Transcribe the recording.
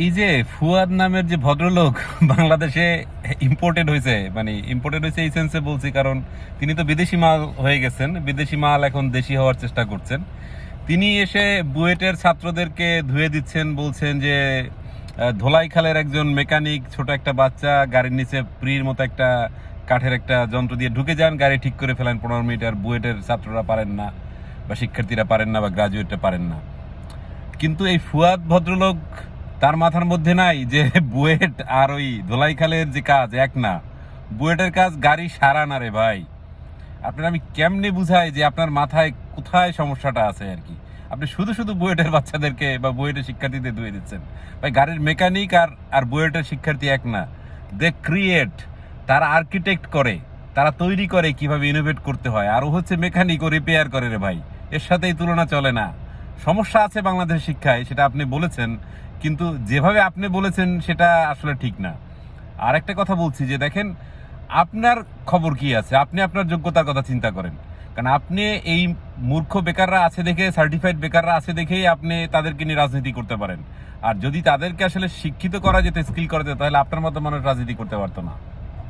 এই যে ফুয়াদ নামের যে ভদ্রলোক বাংলাদেশে ইম্পোর্টেড হয়েছে এই সেন্সে বলছি, কারণ তিনি তো বিদেশি মাল হয়ে গেছেন, বিদেশি মাল এখন দেশি হওয়ার চেষ্টা করছেন। তিনি এসে বুয়েটের ছাত্রদেরকে ধুয়ে দিচ্ছেন, বলছেন যে ধোলাই খালের একজন মেকানিক, ছোট একটা বাচ্চা গাড়ির নিচে প্রির মতো একটা কাঠের একটা যন্ত্র দিয়ে ঢুকে যান, গাড়ি ঠিক করে ফেলেন 15 মিনিট, আর বুয়েটের ছাত্ররা পারেন না বা শিক্ষার্থীরা পারেন না বা গ্রাজুয়েটরা পারেন না। কিন্তু এই ফুয়াদ ভদ্রলোক, তার মাথার মধ্যে নাই যে বুয়েট আর ওই ধোলাইখালের যে কাজ এক না। বুয়েটের কাজ গাড়ি সারা না রে ভাই। আপনার আমি কেমনে বুঝাই যে আপনার মাথায় কোথায় সমস্যাটা আছে আর কি। আপনি শুধু শুধু বুয়েটের বাচ্চাদেরকে বা বুয়েটের শিক্ষার্থীদের ধুয়ে দিচ্ছেন। ভাই, গাড়ির মেকানিক আর আর বুয়েটের শিক্ষার্থী এক না। দে ক্রিয়েট, তারা আর্কিটেক্ট করে, তারা তৈরি করে কিভাবে ইনোভেট করতে হয়, আর ও হচ্ছে মেকানিক, ও রিপেয়ার করে রে ভাই। এর সাথে এই তুলনা চলে না। সমস্যা আছে বাংলাদেশের শিক্ষায়, সেটা আপনি বলেছেন, কিন্তু যেভাবে আপনি বলেছেন সেটা আসলে ঠিক না। আর একটা কথা বলছি যে দেখেন, আপনার খবর কি আছে, আপনি আপনার যোগ্যতার কথা চিন্তা করেন। কারণ আপনি এই মূর্খ বেকাররা আছে দেখে, সার্টিফাইড বেকাররা আছে দেখেই আপনি তাদেরকে নিয়ে রাজনীতি করতে পারেন। আর যদি তাদেরকে আসলে শিক্ষিত করা যেত, স্কিল করা যেত, তাহলে আপনার মতো মানুষ রাজনীতি করতে পারতো না।